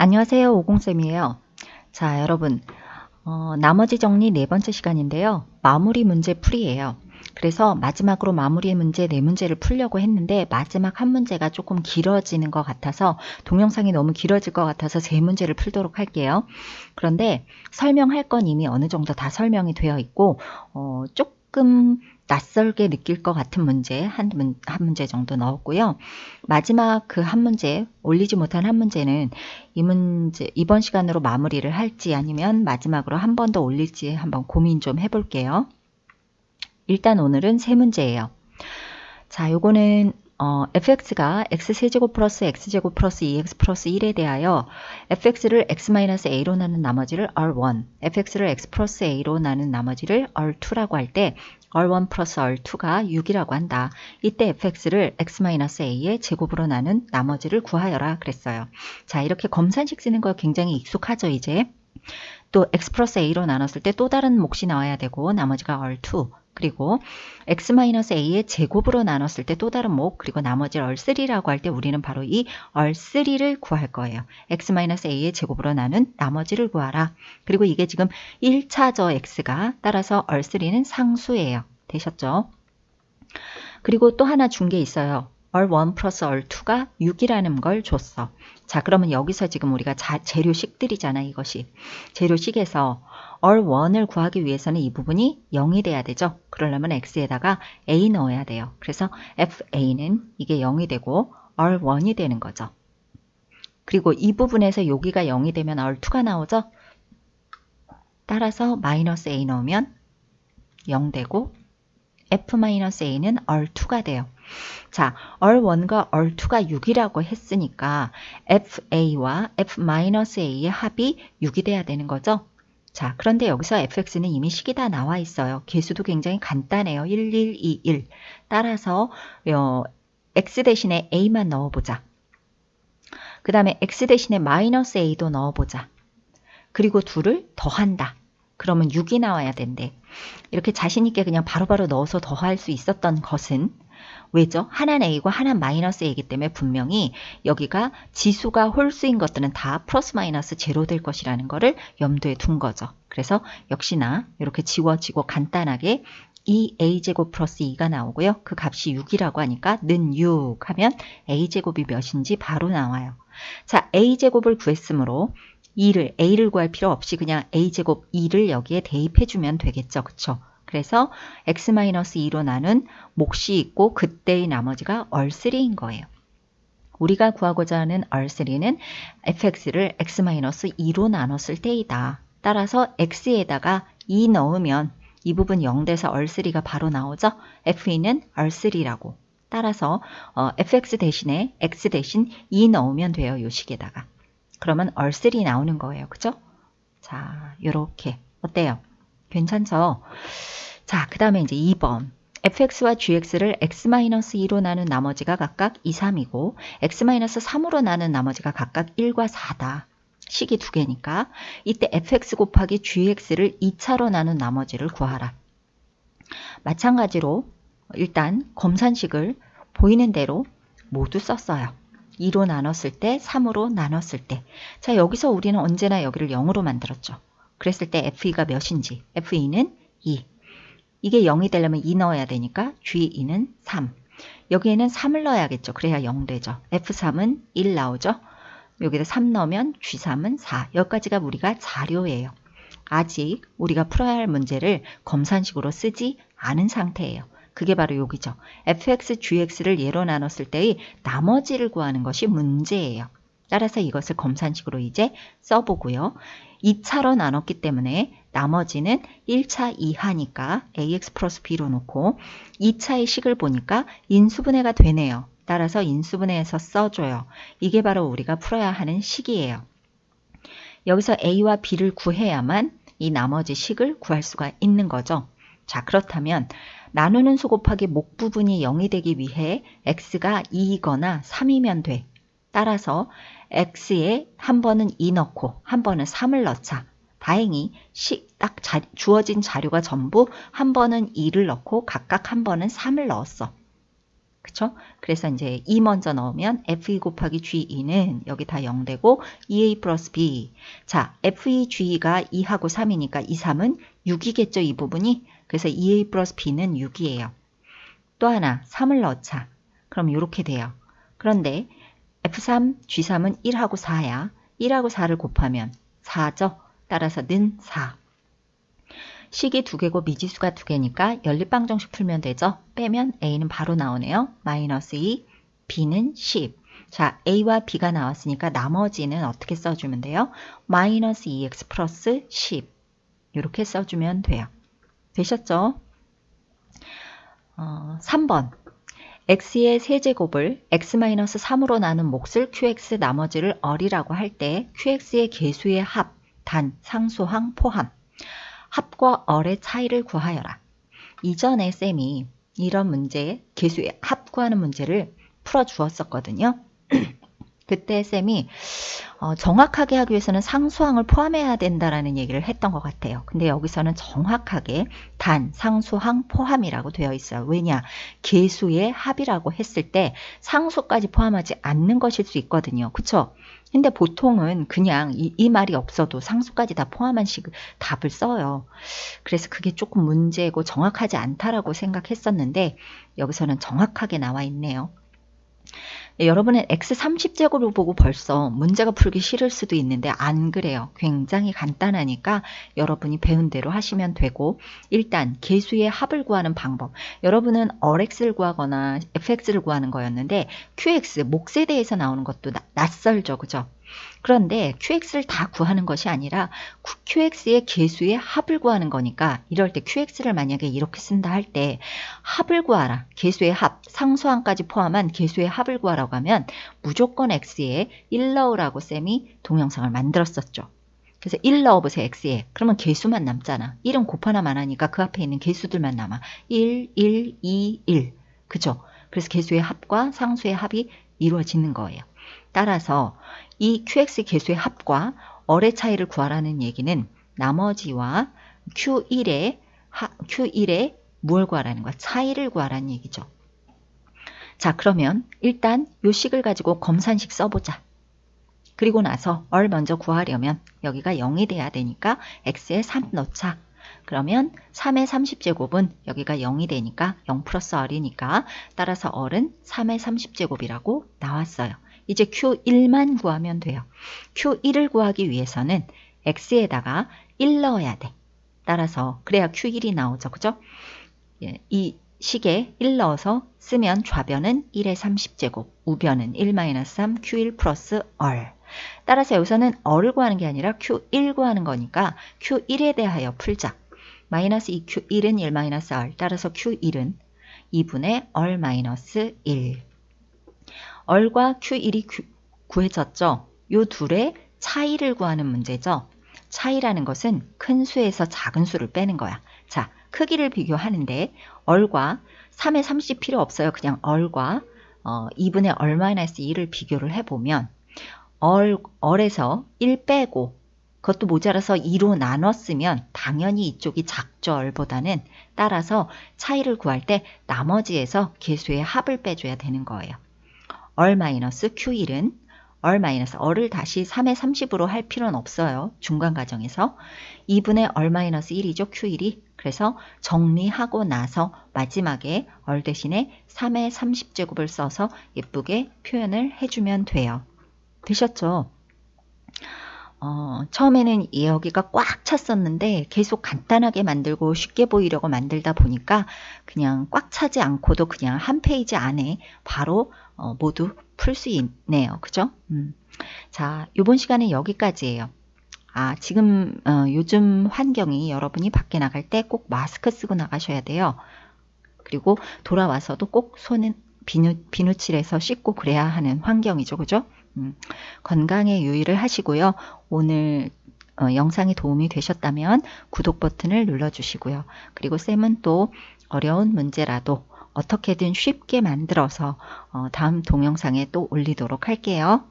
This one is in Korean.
안녕하세요. 오공쌤이에요. 자, 여러분, 나머지 정리 네 번째 시간인데요. 마무리 문제 풀이에요. 그래서 마지막으로 마무리 문제 네 문제를 풀려고 했는데 마지막 한 문제가 조금 길어지는 것 같아서 동영상이 너무 길어질 것 같아서 세 문제를 풀도록 할게요. 그런데 설명할 건 이미 어느 정도 다 설명이 되어 있고 조금 낯설게 느낄 것 같은 문제 한 문제 정도 넣었고요. 마지막 그 한 문제, 올리지 못한 한 문제는 이 문제 이번 시간으로 마무리를 할지 아니면 마지막으로 한 번 더 올릴지 한번 고민 좀 해볼게요. 일단 오늘은 세 문제예요. 자, 요거는 fx가 x세제곱 플러스 x제곱 플러스 2x 플러스 1에 대하여 fx를 x-a로 나눈 나머지를 r1, fx를 x 플러스 a로 나눈 나머지를 r2라고 할 때 r1 플러스 r2가 6이라고 한다. 이때 fx를 x-a의 제곱으로 나눈 나머지를 구하여라 그랬어요. 자, 이렇게 검산식 쓰는 거 굉장히 익숙하죠, 이제? 또 x 플러스 a로 나눴을 때 또 다른 몫이 나와야 되고 나머지가 r2 그리고 x-a의 제곱으로 나눴을 때 또 다른 몫 그리고 나머지 r3라고 할 때 우리는 바로 이 r3를 구할 거예요. x-a의 제곱으로 나눈 나머지를 구하라. 그리고 이게 지금 1차저 x가 따라서 r3는 상수예요. 되셨죠? 그리고 또 하나 준 게 있어요. r1 플러스 r2가 6이라는 걸 줬어. 자, 그러면 여기서 지금 우리가 재료식들이잖아, 이것이. 재료식에서 r1을 구하기 위해서는 이 부분이 0이 돼야 되죠. 그러려면 x에다가 a 넣어야 돼요. 그래서 fa는 이게 0이 되고 r1이 되는 거죠. 그리고 이 부분에서 여기가 0이 되면 r2가 나오죠. 따라서 마이너스 a 넣으면 0 되고 f-a는 r2가 돼요. 자, r1과 r2가 6이라고 했으니까 fa와 f-a의 합이 6이 돼야 되는 거죠. 자, 그런데 여기서 fx는 이미 식이 다 나와 있어요. 개수도 굉장히 간단해요. 1, 1, 2, 1. 따라서 x 대신에 a만 넣어보자. 그 다음에 x 대신에 마이너스 a도 넣어보자. 그리고 2를 더한다. 그러면 6이 나와야 된대. 이렇게 자신있게 그냥 바로바로 넣어서 더할 수 있었던 것은 왜죠? 하나는 a고 하나는 마이너스 a이기 때문에 분명히 여기가 지수가 홀수인 것들은 다 플러스 마이너스 제로 될 것이라는 거를 염두에 둔 거죠. 그래서 역시나 이렇게 지워지고 간단하게 2a제곱 플러스 2가 나오고요. 그 값이 6이라고 하니까 는 6 하면 a제곱이 몇인지 바로 나와요. 자, a제곱을 구했으므로 a를 구할 필요 없이 그냥 a제곱 2를 여기에 대입해주면 되겠죠. 그쵸? 그래서 x-2로 나눈 몫이 있고 그때의 나머지가 r3인 거예요. 우리가 구하고자 하는 r3는 fx를 x-2로 나눴을 때이다. 따라서 x에다가 2 넣으면 이 부분 0 돼서 r3가 바로 나오죠. fe는 r3라고. 따라서 fx 대신에 x 대신 2 넣으면 돼요. 요 식에다가. 그러면 r3 나오는 거예요. 그죠? 자, 요렇게. 어때요? 괜찮죠? 자, 그 다음에 이제 2번. fx와 gx를 x-2로 나눈 나머지가 각각 2, 3이고 x-3으로 나눈 나머지가 각각 1과 4다. 식이 두 개니까 이때 fx 곱하기 gx를 2차로 나눈 나머지를 구하라. 마찬가지로 일단 검산식을 보이는 대로 모두 썼어요. 2로 나눴을 때, 3으로 나눴을 때. 자, 여기서 우리는 언제나 여기를 0으로 만들었죠. 그랬을 때 f2가 몇인지. f2는 2. 이게 0이 되려면 2 넣어야 되니까 G2는 3. 여기에는 3을 넣어야겠죠. 그래야 0 되죠. F3은 1 나오죠. 여기다 3 넣으면 G3은 4. 여기까지가 우리가 자료예요. 아직 우리가 풀어야 할 문제를 검산식으로 쓰지 않은 상태예요. 그게 바로 여기죠. fx, gx를 예로 나눴을 때의 나머지를 구하는 것이 문제예요. 따라서 이것을 검산식으로 이제 써보고요. 2차로 나눴기 때문에 나머지는 1차 이하니까 ax 플러스 b로 놓고 2차의 식을 보니까 인수분해가 되네요. 따라서 인수분해해서 써줘요. 이게 바로 우리가 풀어야 하는 식이에요. 여기서 a와 b를 구해야만 이 나머지 식을 구할 수가 있는 거죠. 자, 그렇다면 나누는 수 곱하기 목 부분이 0이 되기 위해 x가 2이거나 3이면 돼. 따라서 x에 한 번은 2 넣고 한 번은 3을 넣자. 다행히 딱 주어진 자료가 전부 한 번은 2를 넣고 각각 한 번은 3을 넣었어. 그쵸? 그래서 이제 2 먼저 넣으면 FE 곱하기 GE는 여기 다 0되고 2A 플러스 B. 자, FE, GE가 2하고 3이니까 2, 3은 6이겠죠, 이 부분이? 그래서 2A 플러스 B는 6이에요. 또 하나, 3을 넣자. 그럼 이렇게 돼요. 그런데 F3, G3은 1하고 4야. 1하고 4를 곱하면 4죠? 따라서 는 4. 식이 2개고 미지수가 2개니까 연립방정식 풀면 되죠? 빼면 A는 바로 나오네요. 마이너스 2, B는 10. 자, A와 B가 나왔으니까 나머지는 어떻게 써주면 돼요? 마이너스 2x 플러스 10. 이렇게 써주면 돼요. 되셨죠? 3번. x의 세제곱을 x-3으로 나눈 몫을 qx 나머지를 얼이라고 할 때 qx의 계수의 합, 단, 상수항, 포함. 합과 얼의 차이를 구하여라. 이전에 쌤이 이런 문제, 계수의 합 구하는 문제를 풀어주었었거든요. 그때 쌤이 정확하게 하기 위해서는 상수항을 포함해야 된다라는 얘기를 했던 것 같아요. 근데 여기서는 정확하게 단, 상수항, 포함이라고 되어 있어요. 왜냐? 계수의 합이라고 했을 때 상수까지 포함하지 않는 것일 수 있거든요. 그쵸? 근데 보통은 그냥 이 말이 없어도 상수까지 다 포함한 답을 써요. 그래서 그게 조금 문제고 정확하지 않다라고 생각했었는데 여기서는 정확하게 나와 있네요. 여러분은 x30제곱을 보고 벌써 문제가 풀기 싫을 수도 있는데 안 그래요. 굉장히 간단하니까 여러분이 배운 대로 하시면 되고 일단 계수의 합을 구하는 방법. 여러분은 rx를 구하거나 fx를 구하는 거였는데 qx, 몫에 대해서 나오는 것도 낯설죠. 그죠? 그런데 qx를 다 구하는 것이 아니라 qx의 계수의 합을 구하는 거니까 이럴 때 qx를 만약에 이렇게 쓴다 할 때 합을 구하라. 계수의 합, 상수항까지 포함한 계수의 합을 구하라고 하면 무조건 x에 1 넣으라고 쌤이 동영상을 만들었었죠. 그래서 1 넣어보세요. x에. 그러면 계수만 남잖아. 1은 곱하나 마나니까 그 앞에 있는 계수들만 남아. 1, 1, 2, 1. 그죠? 그래서 계수의 합과 상수의 합이 이루어지는 거예요. 따라서 이 qx 계수의 합과 얼의 차이를 구하라는 얘기는 나머지와 q1의 무엇을 구하라는 거야? 차이를 구하라는 얘기죠. 자, 그러면 일단 요 식을 가지고 검산식 써보자. 그리고 나서 얼 먼저 구하려면 여기가 0이 돼야 되니까 x에 3 넣자. 그러면 3의 30제곱은 여기가 0이 되니까 0 플러스 얼이니까 따라서 얼은 3의 30제곱이라고 나왔어요. 이제 Q1만 구하면 돼요. Q1을 구하기 위해서는 X에다가 1 넣어야 돼. 따라서 그래야 Q1이 나오죠. 그죠? 이 식에 1 넣어서 쓰면 좌변은 1의 30제곱, 우변은 1-3 Q1 플러스 얼. 따라서 여기서는 얼을 구하는 게 아니라 Q1 구하는 거니까 Q1에 대하여 풀자. 마이너스 2Q1은 1-얼. 따라서 Q1은 2분의 얼 마이너스 1. 얼과 Q1이 구해졌죠. 요 둘의 차이를 구하는 문제죠. 차이라는 것은 큰 수에서 작은 수를 빼는 거야. 자, 크기를 비교하는데 얼과 3의 30 필요 없어요. 그냥 얼과 2분의 얼 마이너스 2를 비교를 해보면 얼에서 1 빼고 그것도 모자라서 2로 나눴으면 당연히 이쪽이 작죠. 얼보다는. 따라서 차이를 구할 때 나머지에서 계수의 합을 빼줘야 되는 거예요. 얼 마이너스 Q1은 얼 마이너스 얼을 다시 3의 30으로 할 필요는 없어요. 중간 과정에서 2분의 얼 마이너스 1이죠. Q1이. 그래서 정리하고 나서 마지막에 얼 대신에 3의 30제곱을 써서 예쁘게 표현을 해주면 돼요. 되셨죠? 처음에는 여기가 꽉 찼었는데 계속 간단하게 만들고 쉽게 보이려고 만들다 보니까 그냥 꽉 차지 않고도 그냥 한 페이지 안에 바로 모두 풀 수 있네요. 그죠? 자, 이번 시간은 여기까지예요. 지금 요즘 환경이 여러분이 밖에 나갈 때 꼭 마스크 쓰고 나가셔야 돼요. 그리고 돌아와서도 꼭 손은 비누칠해서 씻고 그래야 하는 환경이죠. 그죠? 건강에 유의를 하시고요. 오늘 영상이 도움이 되셨다면 구독 버튼을 눌러주시고요. 그리고 쌤은 또 어려운 문제라도 어떻게든 쉽게 만들어서 다음 동영상에 또 올리도록 할게요.